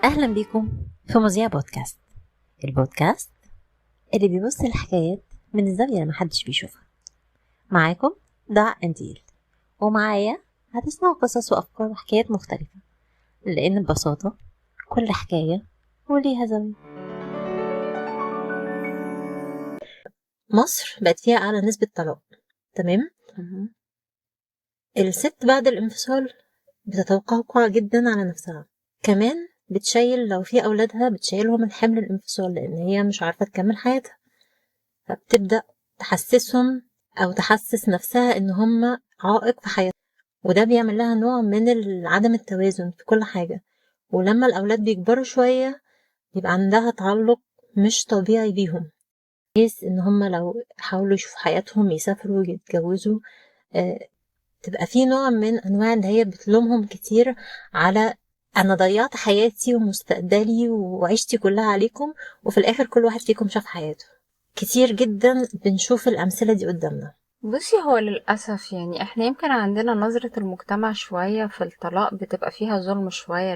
أهلا بيكم في مذيع بودكاست. البودكاست اللي بيبص الحكايات من الزاوية اللي محدش بيشوفها. معاكم دع أنديل، ومعايا هتسمعوا قصص وأفكار وحكايات مختلفة، لأن ببساطة كل حكاية وليها زاوية. مصر بقت فيها أعلى نسبة طلاق، تمام؟ الست بعد الانفصال بتتوقع جدا على نفسها، كمان بتشيل لو في أولادها بتشيلهم الحمل الانفصال لأن هي مش عارفة تكمل حياتها، فبتبدأ تحسسهم أو تحسس نفسها إن هم عائق في حياتها، وده بيعمل لها نوع من عدم التوازن في كل حاجة. ولما الأولاد بيكبروا شوية يبقى عندها تعلق مش طبيعي بيهم، بحيث إن هم لو حاولوا يشوفوا حياتهم يسافروا يتجوزوا تبقى في نوع من أنواع إن هي بتلومهم كتير على أنا ضيعت حياتي ومستقبلي وعيشتي كلها عليكم، وفي الآخر كل واحد فيكم شاف حياته. كتير جدا بنشوف الأمثلة دي قدامنا. بصي، هو للأسف يعني احنا يمكن عندنا نظرة المجتمع شوية في الطلاق بتبقى فيها ظلم شوية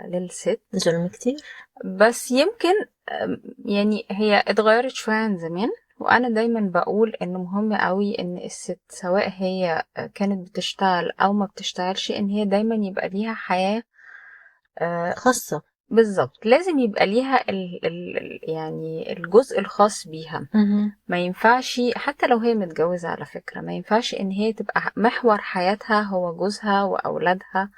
للست، ظلم كتير، بس يمكن يعني هي اتغيرت شوية عن زمان. وانا دايما بقول ان مهم قوي ان الست سواء هي كانت بتشتغل او ما بتشتغلش ان هي دايما يبقى ليها حياة خاصة. بالظبط. لازم يبقى ليها يعني الجزء الخاص بيها. ما ينفعش حتى لو هي متجوزة، على فكرة ما ينفعش ان هي تبقى محور حياتها هو جوزها واولادها.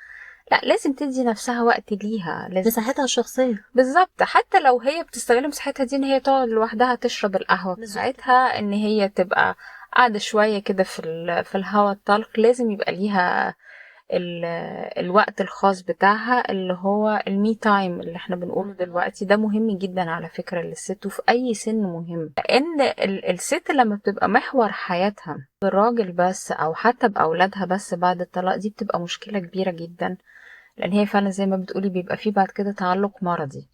لا، لازم تدي نفسها وقت ليها، لازم مساحتها الشخصية. بالظبط. حتى لو هي بتستغل مساحتها دي ان هي تقعد لوحدها تشرب القهوة بتاعتها، ان هي تبقى قاعدة شوية كده في الهواء الطلق، لازم يبقى ليها الوقت الخاص بتاعها اللي هو المي تايم اللي احنا بنقوله دلوقتي. ده مهم جدا على فكرة للست، وفي اي سن مهم، لان الست لما بتبقى محور حياتها بالراجل بس او حتى باولادها بس بعد الطلاق، دي بتبقى مشكلة كبيرة جدا، لان هي فعلا زي ما بتقولي بيبقى فيه بعد كده تعلق مرضي.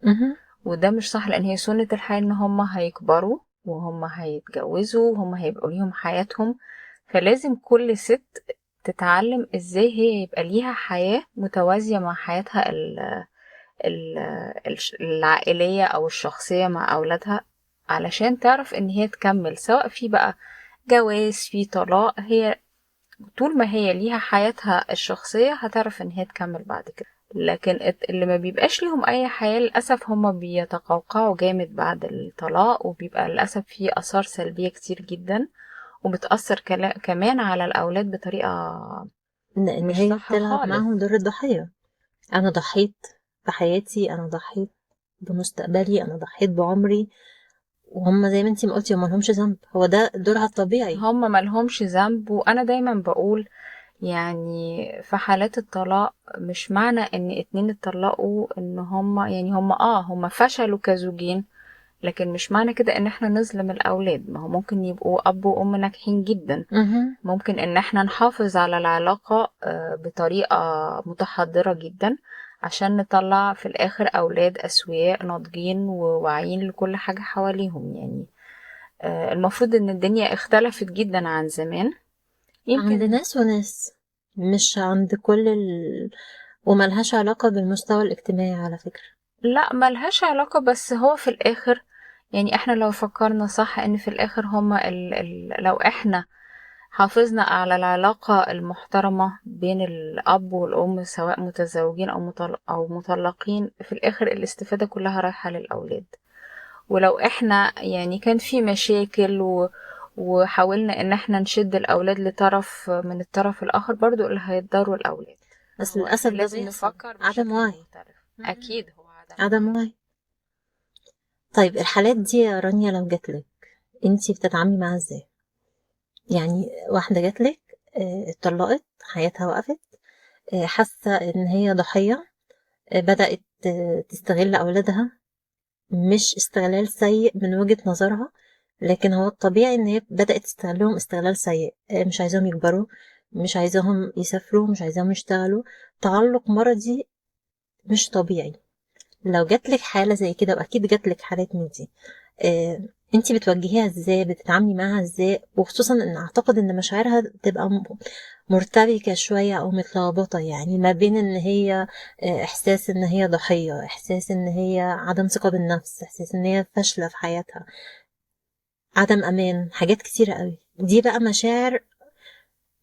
وده مش صح، لان هي سنة الحياة ان هم هيكبروا وهم هيتجوزوا وهم هيبقوا ليهم حياتهم. فلازم كل ست تتعلم ازاي هي يبقى ليها حياة متوازية مع حياتها ال العائلية او الشخصية مع اولادها، علشان تعرف ان هي تكمل، سواء في بقى جواز في طلاق. هي طول ما هي ليها حياتها الشخصية هتعرف ان هي تكمل بعد كده. لكن اللي ما بيبقاش ليهم اي حياة للأسف هما بيتقوقعوا جامد بعد الطلاق، وبيبقى للأسف فيه آثار سلبية كتير جدا، وبتأثر كمان على الأولاد بطريقة إن مش هي صح بتلعب خالص. معاهم دور الضحية. أنا ضحيت بحياتي، أنا ضحيت بمستقبلي، أنا ضحيت بعمري، وهم زي ما انتي ما قلتي هم ملهمش ذنب، هو ده دورها الطبيعي. هما ملهمش ذنب. وأنا دايما بقول يعني في حالات الطلاق مش معنى ان اتنين اتطلقوا ان هما يعني هما فشلوا كزوجين، لكن مش معنى كده ان احنا نظلم الاولاد. ما هو ممكن يبقوا اب وام ناجحين جدا، ممكن ان احنا نحافظ على العلاقة بطريقة متحضرة جدا عشان نطلع في الاخر اولاد اسوياء ناضجين وواعيين لكل حاجة حواليهم. يعني المفروض ان الدنيا اختلفت جدا عن زمان. عند يمكن ناس وناس، مش عند كل وملهاش علاقة بالمستوى الاجتماعي على فكرة. لا، ملهاش علاقة، بس هو في الاخر يعني احنا لو فكرنا صح ان في الاخر هما لو احنا حافظنا على العلاقة المحترمة بين الأب والأم سواء متزوجين أو مطلقين، في الآخر الاستفادة كلها رايحة للأولاد. ولو احنا يعني كان في مشاكل وحاولنا ان احنا نشد الأولاد لطرف من الطرف الآخر، برضو اللي هيتضروا الأولاد. بس هو احنا للأسف ده لازم بيحصل، نفكر عدم بشكل وعي. مختلف. أكيد هو عدم وعي. طيب الحالات دي يا رانيا لو جاتلك انتي بتتعاملي معاها ازاي؟ يعني واحدة جاتلك اتطلقت، حياتها وقفت، حاسة ان هي ضحية، بدأت تستغل أولادها، مش استغلال سيء من وجهة نظرها، لكن هو الطبيعي ان هي بدأت تستغلهم استغلال سيء، مش عايزاهم يكبروا، مش عايزاهم يسافروا، مش عايزاهم يشتغلوا، تعلق مرضي مش طبيعي. لو جاتلك حالة زي كده، واكيد جاتلك حالات من دي، انتي بتوجهيها ازاي، بتتعاملي معاها ازاي، وخصوصا ان اعتقد ان مشاعرها تبقى مرتبكة شوية او متلخبطة، يعني ما بين ان هي احساس ان هي ضحية، احساس ان هي عدم ثقة بالنفس، احساس ان هي فاشلة في حياتها، عدم امان، حاجات كتيرة قوي. دي بقى مشاعر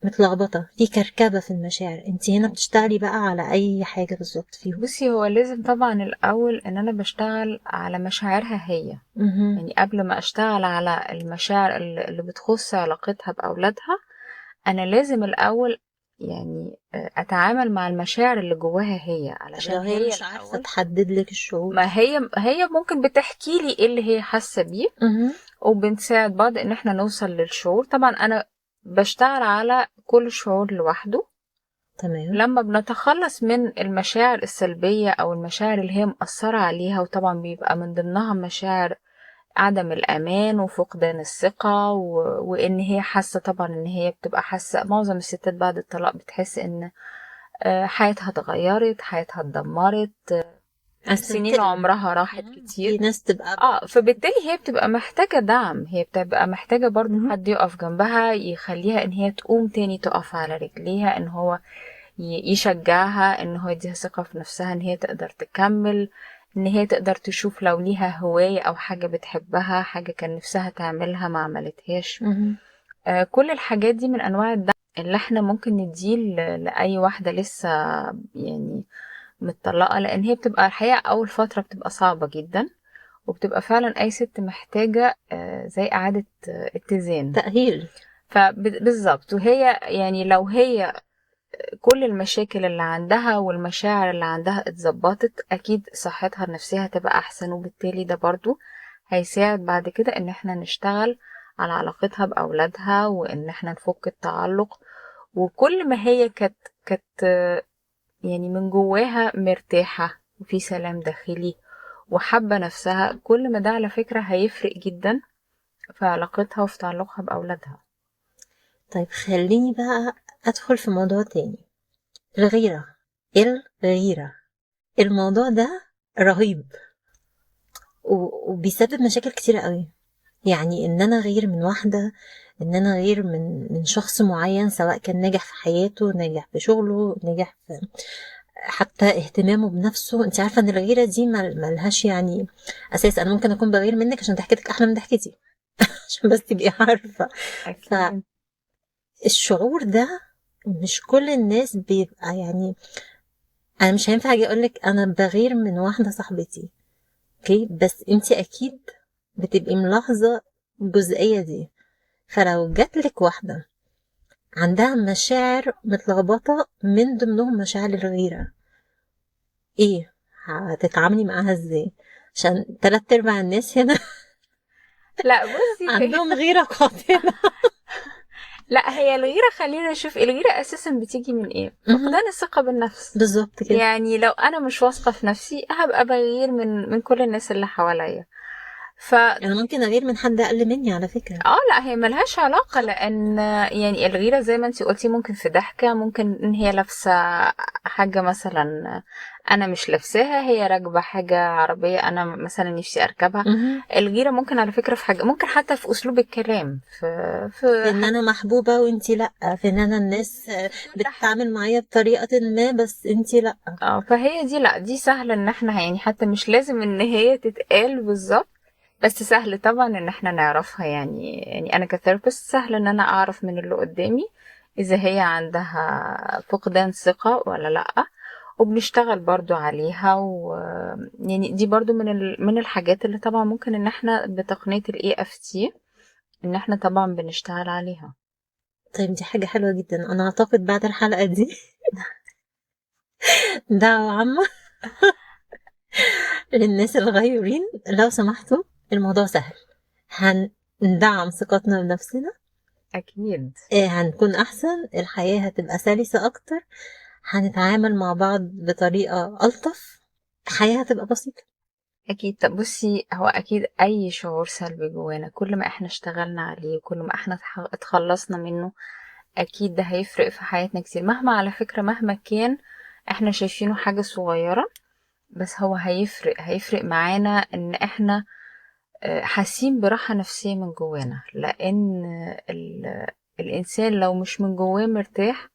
متلخبطة، في كركبة في المشاعر. انتي هنا بتشتغلي بقى على اي حاجة بالظبط فيهم؟ بصي، هو لازم طبعا الاول ان انا بشتغل على مشاعرها هي، مهم. يعني قبل ما اشتغل على المشاعر اللي بتخص علاقتها باولادها، انا لازم الاول يعني اتعامل مع المشاعر اللي جواها هي، طب لو علشان هي هي مش عارفة الاول. تحدد لك الشعور؟ ما هي ممكن بتحكي لي ايه اللي هي حاسه بيه، مهم. وبنساعد بعض ان احنا نوصل للشعور. طبعا انا بشتغل على كل شعور لوحده. تمام. لما بنتخلص من المشاعر السلبية او المشاعر اللي هي مأثرة عليها، وطبعا بيبقى من ضمنها مشاعر عدم الأمان وفقدان الثقة وإن هي حاسة، طبعا إن هي بتبقى حاسة، معظم الستات بعد الطلاق بتحس إن حياتها اتغيرت، حياتها اتدمرت، سنين عمرها راحت في كتير. ناس تبقى فبالتالي هي بتبقى محتاجة دعم، هي بتبقى محتاجة برضو حد يقف جنبها، يخليها إن هي تقوم تاني، تقف على رجليها، إن هو يشجعها، إن هو يديها ثقة في نفسها، إن هي تقدر تكمل، ان هي تقدر تشوف لو ليها هواية او حاجة بتحبها، حاجة كان نفسها تعملها ما عملتهاش. مهم. كل الحاجات دي من انواع الدعم اللي احنا ممكن نديه لأي واحدة لسه يعني متطلقة، لان هي بتبقى الحقيقة اول فترة بتبقى صعبة جدا، وبتبقى فعلا اي ست محتاجة زي اعادة اتزان. تأهيل. فبالظبط، وهي يعني لو هي كل المشاكل اللي عندها والمشاعر اللي عندها اتظبطت، اكيد صحتها النفسية هتبقى احسن، وبالتالي ده برضو هيساعد بعد كده ان احنا نشتغل على علاقتها باولادها، وان احنا نفك التعلق. وكل ما هي كانت يعني من جواها مرتاحة وفي سلام داخلي وحابة نفسها، كل ما ده على فكرة هيفرق جدا في علاقتها وفي تعلقها باولادها. طيب خليني بقى أدخل في موضوع تاني، الغيرة. الغيرة، الموضوع ده رهيب وبيسبب مشاكل كتيرة قوي. يعني ان انا غير من واحدة، ان انا غير من شخص معين، سواء كان ناجح في حياته، ناجح في شغله، ناجح في حتى اهتمامه بنفسه. انت عارفة ان الغيرة دي ملهاش يعني اساس. انا ممكن اكون بغير منك عشان ضحكتك احلى من ضحكتي عشان بس تبقي عارفة. اكيد. فالشعور ده مش كل الناس بيبقى يعني، انا مش هينفع اجي اقولك انا بغير من واحدة صاحبتي، اوكي، بس انت اكيد بتبقي ملاحظة الجزئية دي. فلو جاتلك واحدة عندها مشاعر متلخبطة من ضمنهم مشاعر الغيرة، ايه هتتعاملي معاها ازاي؟ عشان 3/4 الناس هنا لا بصي عندهم غيرة قاتلة. لا، هي الغيرة، خلينا نشوف الغيرة أساسا بتيجي من إيه؟ مهم. فقدان الثقة بالنفس. بالظبط كده. يعني لو أنا مش واثقة في نفسي هبقى بغير من كل الناس اللي حواليا. ف انا ممكن اغير من حد اقل مني على فكرة. لا، هي ملهاش علاقة، لأن يعني الغيرة زي ما انتي قلتي ممكن في ضحكة، ممكن إن هي لابسة حاجة مثلا أنا مش لابساها، هي راكبة حاجة عربية أنا مثلا نفسي أركبها. مهم. الغيرة ممكن على فكرة في حاجة، ممكن حتى في أسلوب الكلام، في في ان انا حاجة، محبوبة وانتي لا، في ان انا الناس كل حاجة. بتتعامل معايا بطريقة ما بس انتي لا. فهي دي، لا دي سهلة ان احنا يعني حتى مش لازم ان هي تتقال بالظبط، بس سهل طبعا ان احنا نعرفها. يعني انا كثيرابيست سهل ان انا اعرف من اللي قدامي اذا هي عندها فقدان ثقة ولا لا، وبنشتغل برضو عليها. يعني دي برضو من الحاجات اللي طبعا ممكن ان احنا بتقنية ال EFT ان احنا طبعا بنشتغل عليها. طيب دي حاجة حلوة جدا. انا اعتقد بعد الحلقة دي دعوة عامة للناس الغيورين، لو سمحتوا الموضوع سهل، هندعم ثقتنا بنفسنا، اكيد. هنكون أحسن، الحياة هتبقى سلسة أكتر، هنتعامل مع بعض بطريقة ألطف، الحياة هتبقى بسيطة. اكيد. طب بصي، هو اكيد اي شعور سلبي جوانا كل ما احنا اشتغلنا عليه وكل ما احنا اتخلصنا منه، اكيد ده هيفرق في حياتنا كتير. مهما على فكرة مهما كان احنا شايفينه حاجة صغيرة، بس هو هيفرق معانا ان احنا حاسين براحة نفسية من جوانا، لأن الإنسان لو مش من جواه مرتاح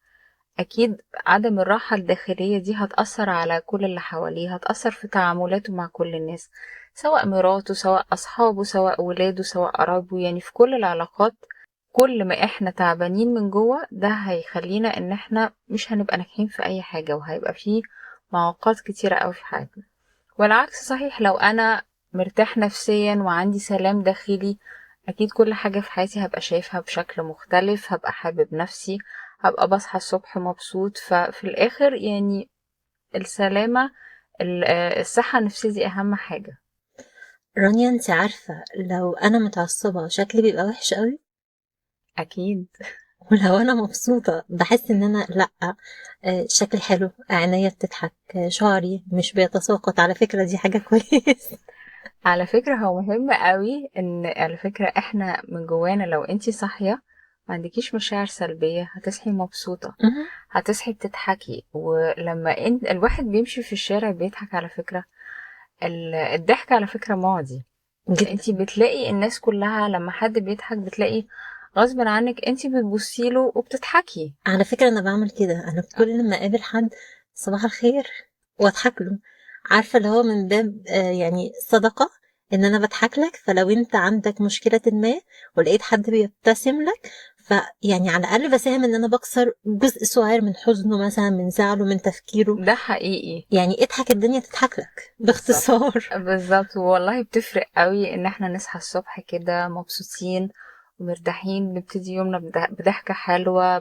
أكيد عدم الراحة الداخلية دي هتأثر على كل اللي حواليه، هتأثر في تعاملاته مع كل الناس، سواء مراته سواء أصحابه سواء ولاده سواء قرايبه، يعني في كل العلاقات. كل ما احنا تعبانين من جوه ده هيخلينا ان احنا مش هنبقى ناجحين في اي حاجة، وهيبقى فيه معوقات كتيرة قوي في حياتنا. والعكس صحيح، لو انا مرتاح نفسيا وعندي سلام داخلي اكيد كل حاجة في حياتي هبقى شايفها بشكل مختلف، هبقى حابب نفسي، هبقى بصحى الصبح مبسوط. ففي الاخر يعني السلامة، الصحة النفسية دي اهم حاجة. رانيا، انت عارفة لو انا متعصبة شكلي بيبقى وحش قوي، اكيد. ولو انا مبسوطة بحس ان انا لا، شكلي حلو، عينيا بتضحك، شعري مش بيتساقط. على فكرة دي حاجة كويسة. على فكرة هو مهم قوي ان على فكرة احنا من جوانا لو انتي صاحية ما عندكيش مشاعر سلبية هتصحي مبسوطة، مهم. هتصحي بتضحكي. ولما الواحد بيمشي في الشارع بيضحك على فكرة، الضحك على فكرة معدي. جدا. انتي بتلاقي الناس كلها لما حد بيضحك بتلاقي غصب عنك انتي بتبصيله وبتضحكي. على فكرة انا بعمل كده، انا كل ما اقابل حد صباح الخير واضحك له. عارفة اللي هو من باب يعني صدقة، ان انا بضحك لك. فلو انت عندك مشكلة ما ولقيت حد بيبتسم لك، فيعني على الاقل بساهم ان انا بكسر جزء صغير من حزنه مثلا، من زعله، من تفكيره. ده حقيقي. يعني اضحك الدنيا تضحك لك بالظبط. باختصار. بالظبط والله بتفرق قوي ان احنا نصحى الصبح كده مبسوطين ومرتاحين، نبتدي يومنا بضحكة حلوة،